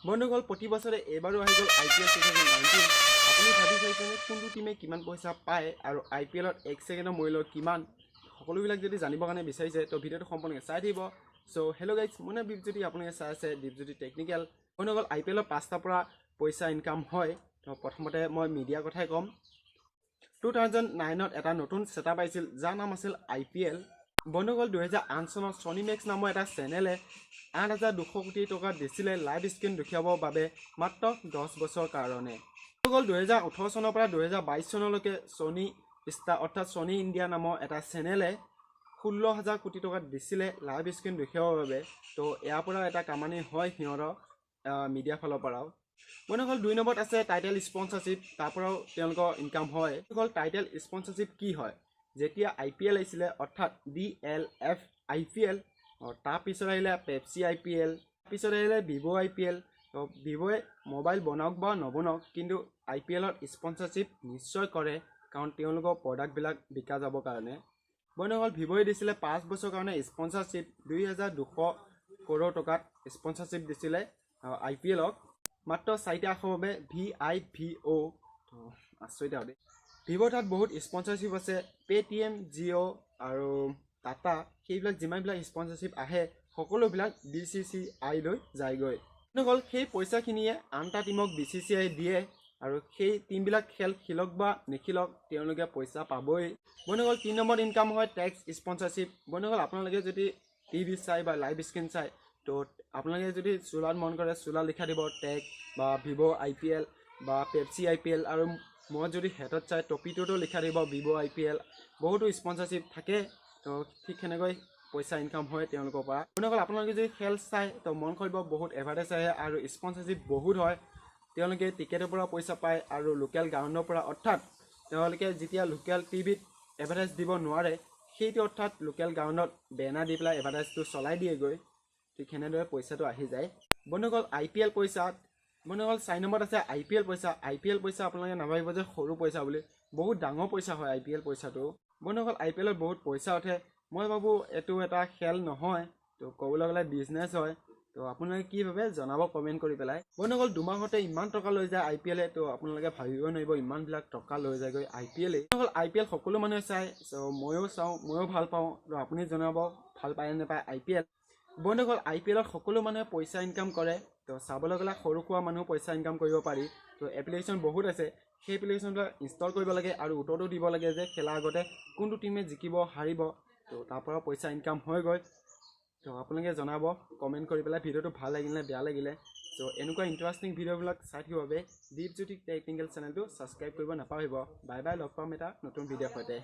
বন্ধুসকল প্ৰতি বছৰে এইবাৰো আহি গ'ল IPL 2019। আপুনি ভাবি চাইছেনে কোনটো টিমে কিমান পইচা পায় আৰু IPLত 1 ছেকেণ্ডৰ মূল্য কিমান? সকলোবিলাক যদি জানিবৰ কাৰণে বিচাৰিছে তো ভিডিঅ'টো সম্পূৰ্ণকৈ চাই দিব। চ' হেল্ল' গাইজ, মোৰ নাম দীপজ্যোতি, আপোনালোকে চাই আছে দীপজ্যোতি টেকনিকেল। বন্ধুসকল IPLৰ 5টাৰ পৰা পইচা ইনকাম হয়। তো প্ৰথমতে মই মিডিয়াৰ কথাই ক'ম। 2009ত এটা নতুন ছেটআপ আহিছিল যাৰ নাম আছিল IPL। বন্ধুসকল 2008 চনত ছনী মেক্স নামৰ এটা চেনেলে 8,200 কোটি টকা দিছিলে লাইভ স্ক্ৰীন দেখুৱাবৰ বাবে মাত্ৰ 10 বছৰৰ কাৰণে। বন্ধুসকল 2018 চনৰ পৰা 2022 চনলৈকে ছনী ষ্টাৰ অৰ্থাৎ ছনী ইণ্ডিয়া নামৰ এটা চেনেলে 16,000 কোটি টকা দিছিলে লাইভ স্ক্ৰীন দেখুৱাবৰ বাবে। তো ইয়াৰ পৰা এটা কামানি হয় সিহঁতৰ মিডিয়াৰ ফালৰ পৰাও। বন্ধুসকল 2 নম্বৰত আছে টাইটেল স্পনচাৰশ্বিপ, তাৰ পৰাও তেওঁলোকৰ ইনকাম হয়। বন্ধুসকল টাইটেল স্পনচাৰশ্বিপ কি হয়? যেতিয়া IPL আহিছিলে অৰ্থাৎ DLF IPL, তাৰপিছত আহিলে পেপচি IPL, তাৰপিছত আহিলে ভিভ' IPL। তো ভিভ'য়ে মোবাইল বনাওক বা নবনাওক কিন্তু IPLত স্পনচাৰশ্বিপ নিশ্চয় কৰে, কাৰণ তেওঁলোকৰ প্ৰডাক্টবিলাক বিকা যাবৰ কাৰণে। বন্ধুসকল ভিভ'য়ে দিছিলে 5 বছৰৰ কাৰণে স্পনচাৰশ্বিপ 2,200 কৰোৰ টকাত স্পনচাৰশ্বিপ দিছিলে IPLক মাত্ৰ 4টা আখৰৰ বাবে VIVO। তো আচৰিত আৰু দেই। ভিভ'ৰ তাত বহুত স্পনচাৰশ্বিপ আছে, পে'টিএম, জিঅ' আৰু টাটা, সেইবিলাক যিমানবিলাক স্পনচাৰশ্বিপ আহে সকলোবিলাক BCCI লৈ যায়গৈ। বন্ধুসকল সেই পইচাখিনিয়ে আনটা টিমক BCCI দিয়ে আৰু সেই টিমবিলাক খেল খেলক বা নেখেলক তেওঁলোকে পইচা পাবই। বন্ধুসকল 3 নম্বৰত ইনকাম হয় টেক্স স্পনচাৰশ্বিপ। বন্ধুসকল আপোনালোকে যদি টিভি চাই বা লাইভ স্ক্ৰীন চাই, তো আপোনালোকে যদি চোলাত মন কৰে চোলা লিখা দিব টেগ বা ভিভ' IPL বা পেপচি IPL, আৰু মই যদি হেডত চাই টপিটোতো লিখা দিব ভিভ' IPL। বহুতো স্পনচাৰশ্বিপ থাকে, তো ঠিক সেনেকৈ পইচা ইনকাম হয় তেওঁলোকৰ পৰা। বন্ধুসকল আপোনালোকে যদি খেল চাই তো মন কৰিব বহুত এডভাৰটাইজ আহে আৰু স্পনচাৰশ্বিপ বহুত হয়। তেওঁলোকে টিকেটৰ পৰা পইচা পায় আৰু লোকেল গ্ৰাউণ্ডৰ পৰা, অৰ্থাৎ তেওঁলোকে যেতিয়া লোকেল টিভিত এডভাৰটাইজ দিব নোৱাৰে সেইটো অৰ্থাৎ লোকেল গ্ৰাউণ্ডত বেনাৰ দি পেলাই এডভাৰটাইজটো চলাই দিয়েগৈ। ঠিক সেনেদৰে পইচাটো আহি যায়। বন্ধুসকল IPL পইচাত বন্ধুসকল 4 নম্বৰত আছে IPL পইচা। IPL পইচা আপোনালোকে নাভাবিব যে সৰু পইচা বুলি, বহুত ডাঙৰ পইচা হয় IPL পইচাটো। বন্ধুসকল IPLত বহুত পইচা উঠে। মই ভাবোঁ এইটো এটা খেল নহয়, তো ক'বলৈ গ'লে বিজনেছ হয়। তো আপোনালোকে কি ভাবে জনাব কমেণ্ট কৰি পেলাই। বন্ধুসকল 2 মাহতে ইমান টকা লৈ যায় IPLে, তো আপোনালোকে ভাবিব নোৱাৰিব ইমানবিলাক টকা লৈ যায়গৈ IPLে। বন্ধুসকল IPL সকলো মানুহে চায়, চ' ময়ো চাওঁ, ময়ো ভাল পাওঁ। তো আপুনি জনাব ভাল পায় নে নাপায় IPL। বন্ধুসকল IPLত সকলো মানুহে পইচা ইনকাম কৰে। তো চাবলৈ গ'লে সৰু সুৰা মানুহ পইচা ইনকাম কৰিব পাৰি। তো এপ্লিকেশ্যন বহুত আছে, সেই এপ্লিকেশ্যনবিলাক ইনষ্টল কৰিব লাগে আৰু উত্তৰটো দিব লাগে যে খেলাৰ আগতে কোনটো টিমে জিকিব হাৰিব। তো তাৰ পৰা পইচা ইনকাম হৈ গৈ। তো আপোনালোকে জনাব কমেণ্ট কৰি পেলাই ভিডিঅ'টো ভাল লাগিলে নে বেয়া লাগিলে। চ' এনেকুৱা ইণ্টাৰেষ্টিং ভিডিঅ'বিলাক চাই থাকিবৰ বাবে দীপজ্যোতি টেকনিকেল চেনেলটো ছাবস্ক্ৰাইব কৰিব নাপাহৰিব। বাই বাই, লগ পাম এটা নতুন ভিডিঅ'ৰ সৈতে।